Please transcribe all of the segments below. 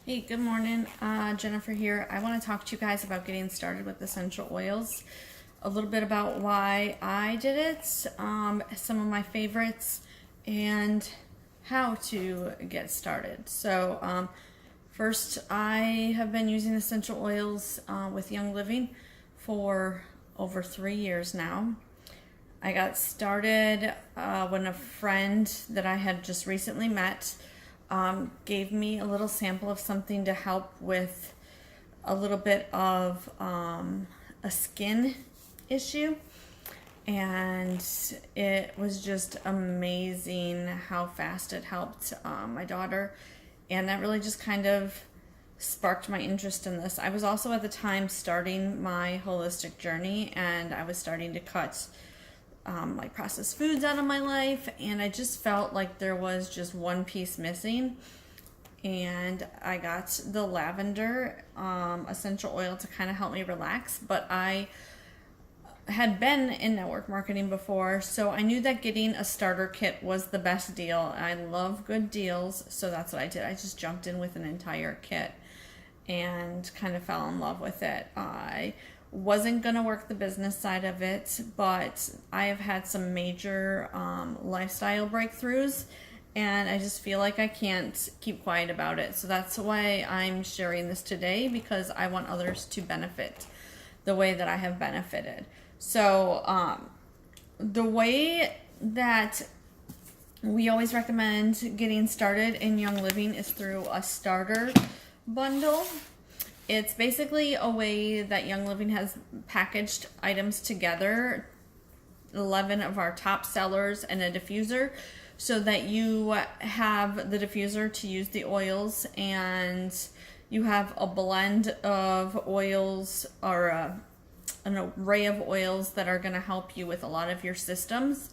Hey, good morning. Jennifer here. I want to talk to you guys about getting started with essential oils. A little bit about why I did it, some of my favorites, and how to get started. First, I have been using essential oils with Young Living for over 3 years now. I got started when a friend that I had just recently met gave me a little sample of something to help with a little bit of a skin issue. And it was just amazing how fast it helped my daughter. And that really just kind of sparked my interest in this. I was also at the time starting my holistic journey, and I was starting to cut like processed foods out of my life, and I just felt like there was just one piece missing. And I got the lavender essential oil to kind of help me relax, but I had been in network marketing before, so I knew that getting a starter kit was the best deal. I love good deals, so that's what I did. I just jumped in with an entire kit and kind of fell in love with it. I wasn't going to work the business side of it, but I have had some major lifestyle breakthroughs, and I just feel like I can't keep quiet about it. So that's why I'm sharing this today, because I want others to benefit the way that I have benefited. So the way that we always recommend getting started in Young Living is through a starter bundle. It's basically a way that Young Living has packaged items together, 11 of our top sellers and a diffuser, so that you have the diffuser to use the oils, and you have a blend of oils, or an array of oils that are going to help you with a lot of your systems.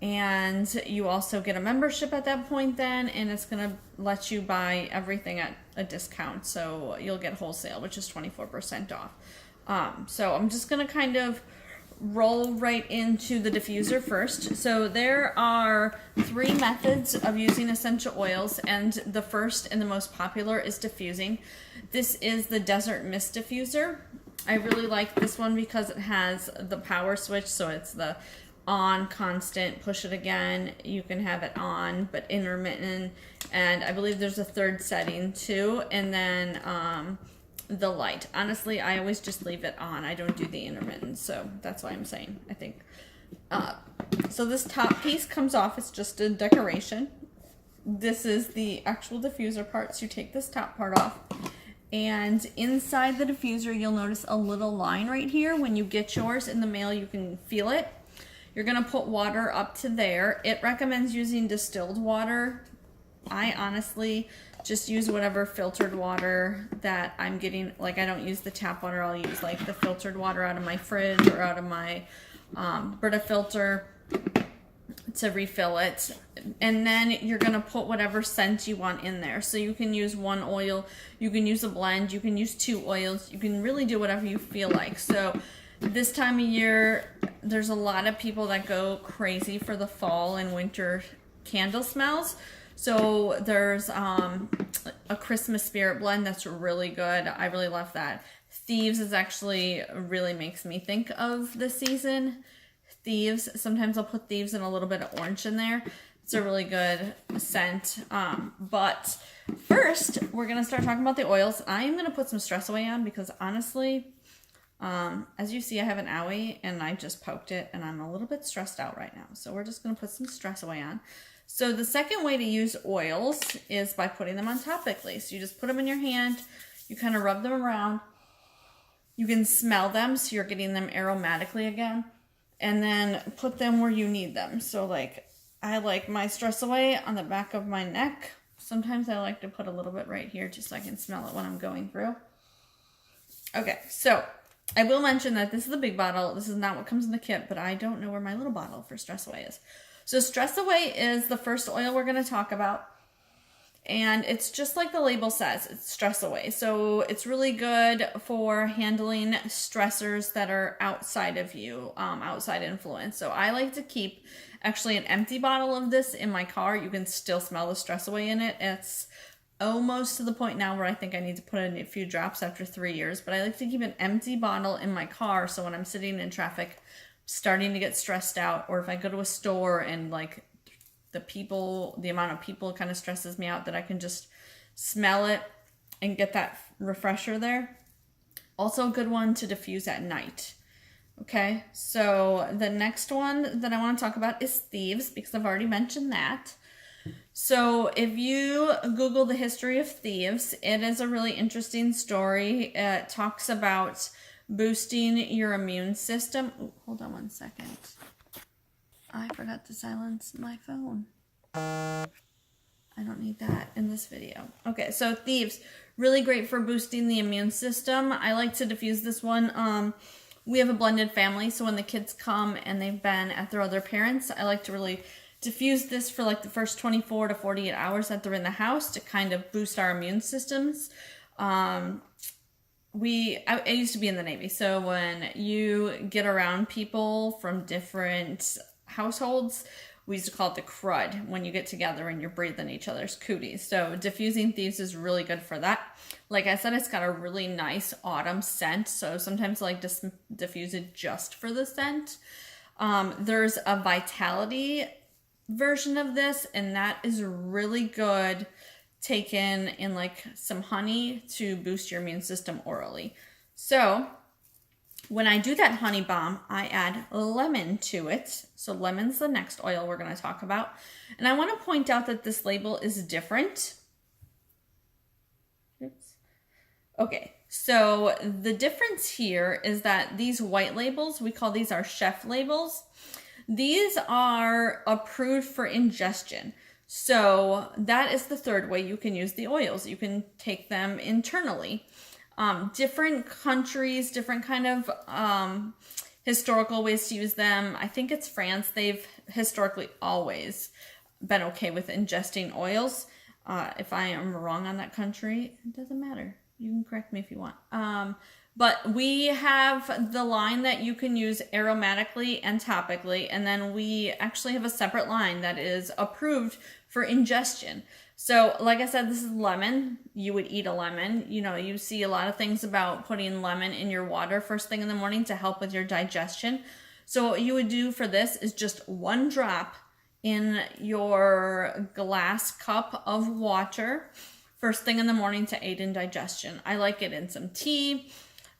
And you also get a membership at that point then, and it's going to let you buy everything at a discount. So you'll get wholesale, which is 24% off. So I'm just going to kind of roll right into the diffuser first. So there are 3 methods of using essential oils, and the first and the most popular is diffusing. This is the Desert Mist diffuser. I really like this one because it has the power switch, so it's the on, constant, push it again. You can have it on, but intermittent, and I believe there's a third setting too, and then the light. Honestly, I always just leave it on. I don't do the intermittent, so that's why I'm saying, I think. So this top piece comes off. It's just a decoration. This is the actual diffuser part, so you take this top part off, and inside the diffuser you'll notice a little line right here. When you get yours in the mail, you can feel it. You're going to put water up to there. It recommends using distilled water. I honestly just use whatever filtered water that I'm getting. Like, I don't use the tap water. I'll use like the filtered water out of my fridge or out of my Brita filter to refill it. And then you're going to put whatever scent you want in there. So you can use one oil, you can use a blend, you can use 2 oils, you can really do whatever you feel like. So this time of year, there's a lot of people that go crazy for the fall and winter candle smells. So there's a Christmas spirit blend that's really good. I really love that. Thieves is actually really makes me think of the season. Thieves, sometimes I'll put Thieves and a little bit of orange in there. It's a really good scent. But first, we're going to start talking about the oils. I am going to put some Stress Away on because honestly, as you see, I have an owie and I just poked it and I'm a little bit stressed out right now. So we're just going to put some Stress Away on. So the second way to use oils is by putting them on topically. So you just put them in your hand, you kind of rub them around. You can smell them, so you're getting them aromatically again. And then put them where you need them. So like, I like my Stress Away on the back of my neck. Sometimes I like to put a little bit right here just so I can smell it when I'm going through. Okay, so I will mention that this is the big bottle. This is not what comes in the kit, but I don't know where my little bottle for Stress Away is. So Stress Away is the first oil we're going to talk about. And it's just like the label says, it's Stress Away. So it's really good for handling stressors that are outside of you, outside influence. So I like to keep actually an empty bottle of this in my car. You can still smell the Stress Away in it. It's almost to the point now where I think I need to put in a few drops after 3 years, but I like to keep an empty bottle in my car, so when I'm sitting in traffic starting to get stressed out, or if I go to a store and like the amount of people kind of stresses me out, that I can just smell it and get that refresher there. Also a good one to diffuse at night. Okay, so the next one that I want to talk about is thieves, because I've already mentioned that. So if you Google the history of thieves, it is a really interesting story. It talks about boosting your immune system. Ooh, hold on one second. I forgot to silence my phone. I don't need that in this video. Okay, so thieves, really great for boosting the immune system. I like to diffuse this one. We have a blended family, so when the kids come and they've been at their other parents, I like to really diffuse this for like the first 24 to 48 hours that they're in the house to kind of boost our immune systems. I used to be in the Navy, so when you get around people from different households, we used to call it the crud when you get together and you're breathing each other's cooties. So diffusing thieves is really good for that. Like I said, it's got a really nice autumn scent, so sometimes I like to diffuse it just for the scent. There's a Vitality version of this, and that is really good taken in like some honey to boost your immune system orally. So when I do that honey bomb, I add lemon to it. So lemon's the next oil we're going to talk about. And I want to point out that this label is different. Oops. Okay, so the difference here is that these white labels, we call these our chef labels. These are approved for ingestion. So that is the third way you can use the oils. You can take them internally. Different countries, different kind of historical ways to use them. I think it's France. They've historically always been okay with ingesting oils. If I am wrong on that country, it doesn't matter. You can correct me if you want. But we have the line that you can use aromatically and topically, and then we actually have a separate line that is approved for ingestion. So like I said, this is lemon. You would eat a lemon. You know, you see a lot of things about putting lemon in your water first thing in the morning to help with your digestion. So what you would do for this is just 1 drop in your glass cup of water first thing in the morning to aid in digestion. I like it in some tea.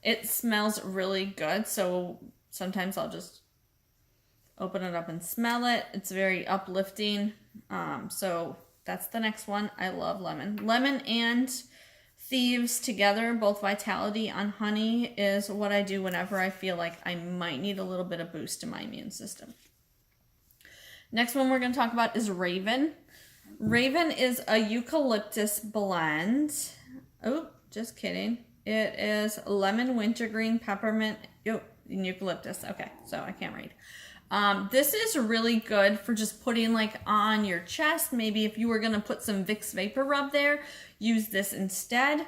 It smells really good, so sometimes I'll just open it up and smell it. It's very uplifting. So that's the next one. I love lemon. Lemon and thieves together, both Vitality on honey, is what I do whenever I feel like I might need a little bit of boost in my immune system. Next one we're going to talk about is Raven. Raven is a eucalyptus blend. Oh, just kidding. It is lemon, wintergreen, peppermint, and eucalyptus. Okay, so I can't read. This is really good for just putting like on your chest. Maybe if you were going to put some Vicks Vapor Rub there, use this instead.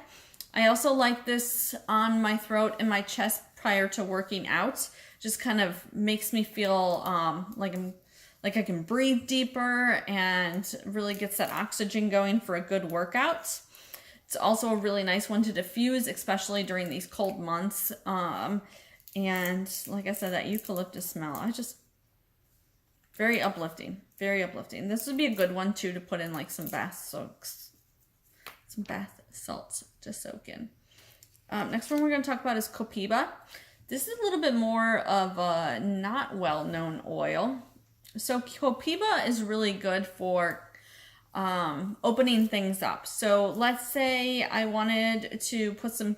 I also like this on my throat and my chest prior to working out. Just kind of makes me feel like I can breathe deeper and really gets that oxygen going for a good workout. It's also a really nice one to diffuse, especially during these cold months. And like I said, that eucalyptus smell, very uplifting, very uplifting. This would be a good one too to put in like some bath salts to soak in. Next one we're going to talk about is Copaiba. This is a little bit more of a not well-known oil. So Copaiba is really good for opening things up. So let's say I wanted to put some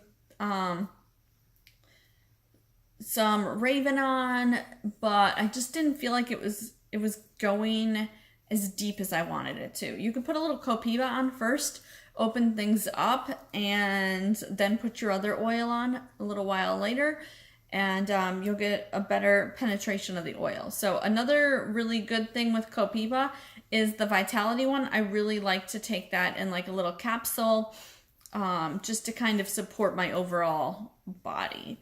Raven on, but I just didn't feel like it was going as deep as I wanted it to. You could put a little Copaiba on first, open things up, and then put your other oil on a little while later, and you'll get a better penetration of the oil. So another really good thing with Copaiba is the Vitality one. I really like to take that in like a little capsule, just to kind of support my overall body.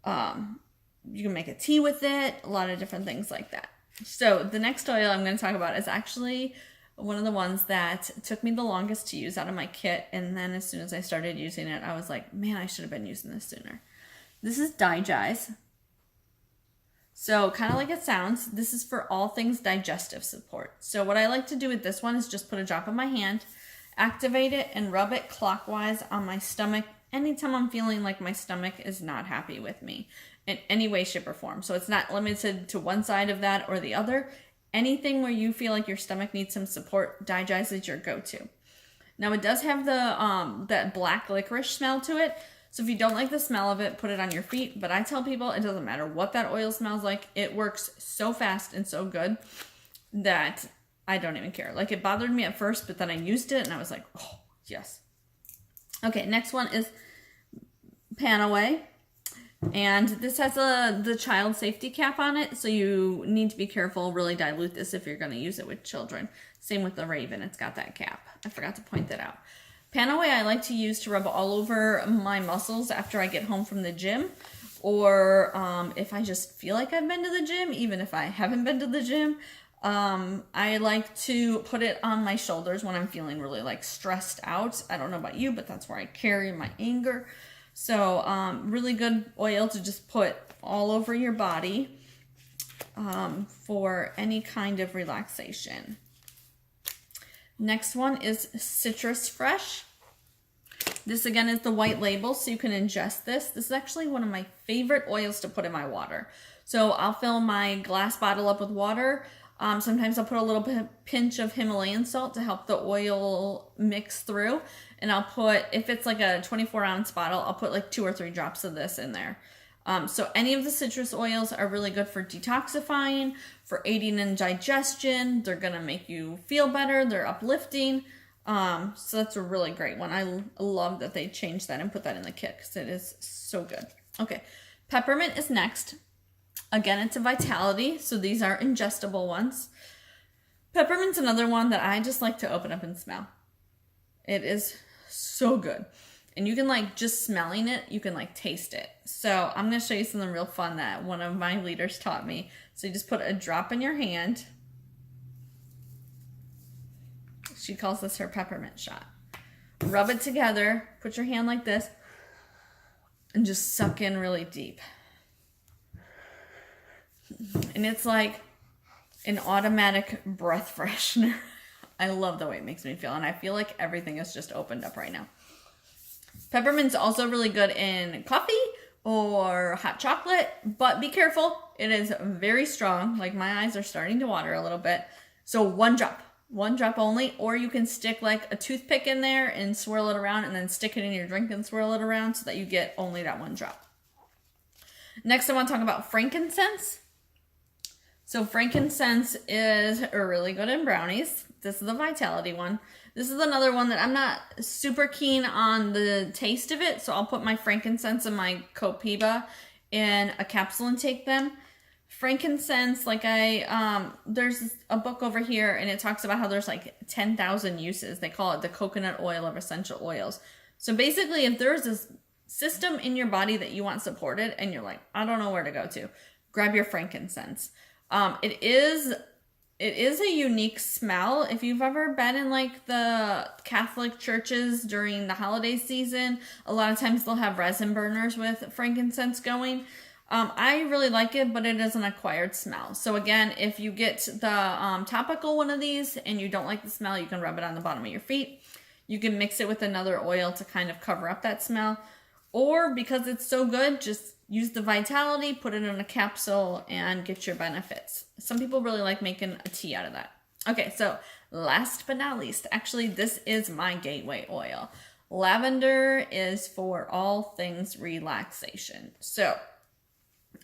You can make a tea with it, a lot of different things like that. So the next oil I'm going to talk about is actually one of the ones that took me the longest to use out of my kit. And then as soon as I started using it, I was like, man, I should have been using this sooner. This is Digize. So kind of like it sounds, this is for all things digestive support. So what I like to do with this one is just put a drop in my hand, activate it, and rub it clockwise on my stomach anytime I'm feeling like my stomach is not happy with me in any way, shape, or form. So it's not limited to one side of that or the other. Anything where you feel like your stomach needs some support, Digize is your go-to. Now it does have the that black licorice smell to it. So if you don't like the smell of it, put it on your feet. But I tell people it doesn't matter what that oil smells like. It works so fast and so good that I don't even care. Like, it bothered me at first, but then I used it and I was like, oh, yes. Okay, next one is Panaway. And this has the child safety cap on it, so you need to be careful, really dilute this if you're going to use it with children. Same with the Raven, it's got that cap. I forgot to point that out. Panaway I like to use to rub all over my muscles after I get home from the gym, or if I just feel like I've been to the gym, even if I haven't been to the gym. I like to put it on my shoulders when I'm feeling really like stressed out. I don't know about you, but that's where I carry my anger. So really good oil to just put all over your body for any kind of relaxation. Next one is Citrus Fresh. This again is the white label, so you can ingest this. This is actually one of my favorite oils to put in my water. So I'll fill my glass bottle up with water. Sometimes I'll put a little pinch of Himalayan salt to help the oil mix through. And I'll put, if it's like a 24-ounce bottle, I'll put like 2 or 3 drops of this in there. So any of the citrus oils are really good for detoxifying, for aiding in digestion. They're going to make you feel better. They're uplifting. So that's a really great one. I love that they changed that and put that in the kit because it is so good. Okay, peppermint is next. Again, it's a Vitality, so these are ingestible ones. Peppermint's another one that I just like to open up and smell. It is so good. And you can like, just smelling it, you can like taste it. So I'm going to show you something real fun that one of my leaders taught me. So you just put a drop in your hand. She calls this her peppermint shot. Rub it together, put your hand like this, and just suck in really deep. And it's like an automatic breath freshener. I love the way it makes me feel. And I feel like everything is just opened up right now. Peppermint's also really good in coffee or hot chocolate. But be careful. It is very strong. Like, my eyes are starting to water a little bit. So one drop only. Or you can stick like a toothpick in there and swirl it around. And then stick it in your drink and swirl it around so that you get only that one drop. Next, I want to talk about frankincense. So frankincense is really good in brownies. This is the Vitality one. This is another one that I'm not super keen on the taste of it. So I'll put my frankincense and my Copiba in a capsule and take them. Frankincense, like there's a book over here and it talks about how there's like 10,000 uses. They call it the coconut oil of essential oils. So basically, if there's a system in your body that you want supported and you're like, I don't know where to go to, grab your frankincense. It is a unique smell. If you've ever been in like the Catholic churches during the holiday season, a lot of times they'll have resin burners with frankincense going. I really like it, but it is an acquired smell. So again, if you get the topical one of these and you don't like the smell, you can rub it on the bottom of your feet. You can mix it with another oil to kind of cover up that smell. Or because it's so good, just use the Vitality, put it in a capsule, and get your benefits. Some people really like making a tea out of that. Okay, so last but not least, actually, this is my gateway oil. Lavender is for all things relaxation. So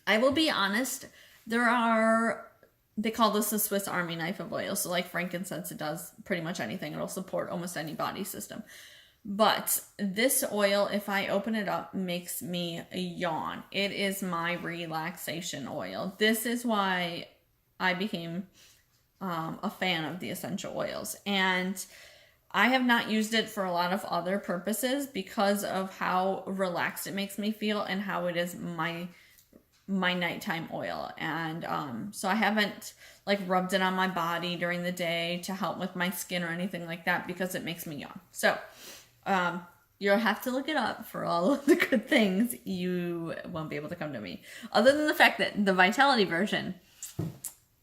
I will be honest, they call this the Swiss Army knife of oil. So like frankincense, it does pretty much anything. It'll support almost any body system. But this oil, if I open it up, makes me yawn. It is my relaxation oil. This is why I became a fan of the essential oils. And I have not used it for a lot of other purposes because of how relaxed it makes me feel and how it is my my nighttime oil. And so I haven't like rubbed it on my body during the day to help with my skin or anything like that because it makes me young. So you'll have to look it up for all of the good things. You won't be able to come to me. Other than the fact that the Vitality version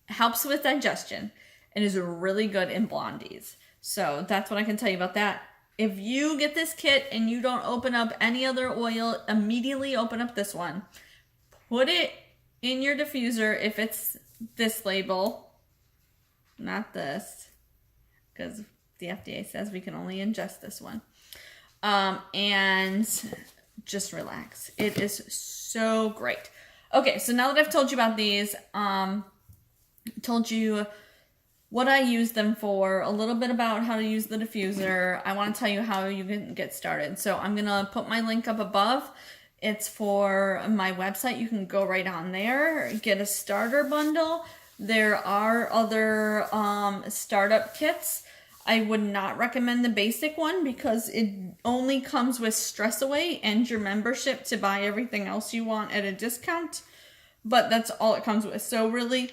helps with digestion and is really good in blondies. So that's what I can tell you about that. If you get this kit and you don't open up any other oil, immediately open up this one. Put it in your diffuser if it's this label, not this, because the FDA says we can only ingest this one. And just relax. It is so great. Okay, so now that I've told you about these, told you what I use them for, a little bit about how to use the diffuser, I want to tell you how you can get started. So I'm going to put my link up above. It's for my website. You can go right on there, get a starter bundle. There are other startup kits. I would not recommend the basic one because it only comes with Stress Away and your membership to buy everything else you want at a discount. But that's all it comes with. So really,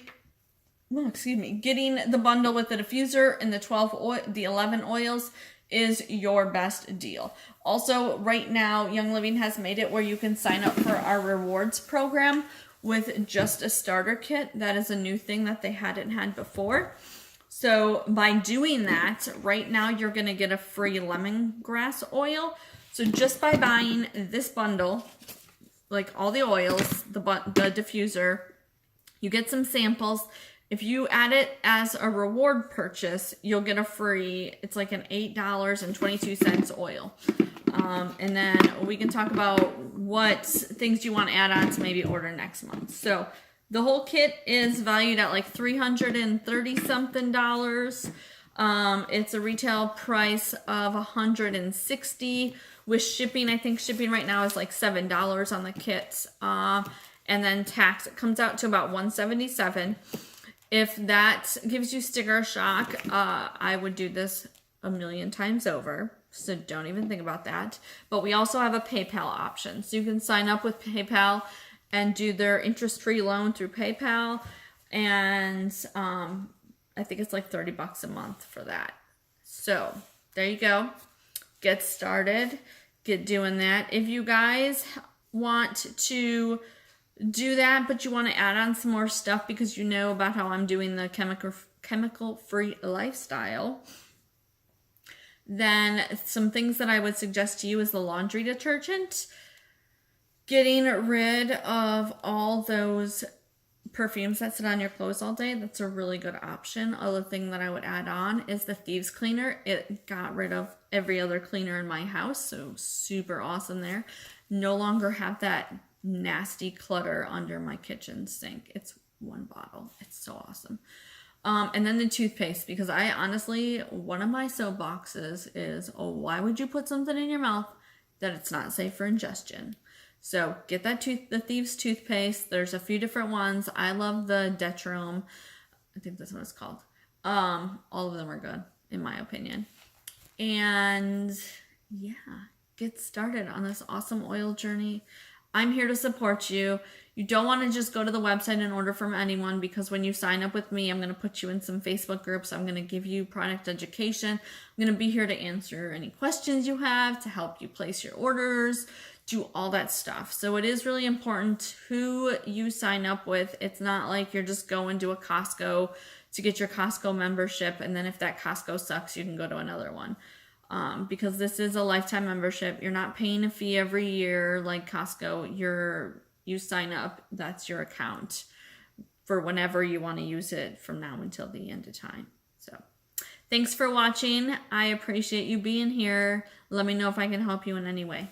getting the bundle with the diffuser and the 11 oils is your best deal. Also, right now, Young Living has made it where you can sign up for our rewards program with just a starter kit. That is a new thing that they hadn't had before. So by doing that, right now you're going to get a free lemongrass oil. So just by buying this bundle, like all the oils, the diffuser, you get some samples. If you add it as a reward purchase, you'll get a free, it's like an $8.22 oil. And then we can talk about what things you want to add on to maybe order next month. So the whole kit is valued at like $330 something. It's a retail price of $160 with shipping. I think shipping right now is like $7 on the kits. And then tax, it comes out to about $177. If that gives you sticker shock, I would do this a million times over. So don't even think about that. But we also have a PayPal option. So you can sign up with PayPal and do their interest-free loan through PayPal. And I think it's like $30 a month for that. So there you go. Get started. Get doing that. If you guys want to do that, but you want to add on some more stuff because you know about how I'm doing the chemical-free lifestyle, then some things that I would suggest to you is the laundry detergent. Getting rid of all those perfumes that sit on your clothes all day, that's a really good option. Other thing that I would add on is the Thieves Cleaner. It got rid of every other cleaner in my house, so super awesome there. No longer have that nasty clutter under my kitchen sink. It's one bottle. It's so awesome. And then the toothpaste, because I honestly, one of my soapboxes is, oh, why would you put something in your mouth that it's not safe for ingestion? So get that the Thieves toothpaste. There's a few different ones. I love the Detrome. I think that's what it's called. All of them are good, in my opinion. And yeah, get started on this awesome oil journey. I'm here to support you. You don't want to just go to the website and order from anyone, because when you sign up with me, I'm going to put you in some Facebook groups. I'm going to give you product education. I'm going to be here to answer any questions you have, to help you place your orders, do all that stuff. So it is really important who you sign up with. It's not like you're just going to a Costco to get your Costco membership, and then if that Costco sucks, you can go to another one. Because this is a lifetime membership. You're not paying a fee every year like Costco. You sign up, that's your account for whenever you want to use it from now until the end of time. So thanks for watching. I appreciate you being here. Let me know if I can help you in any way.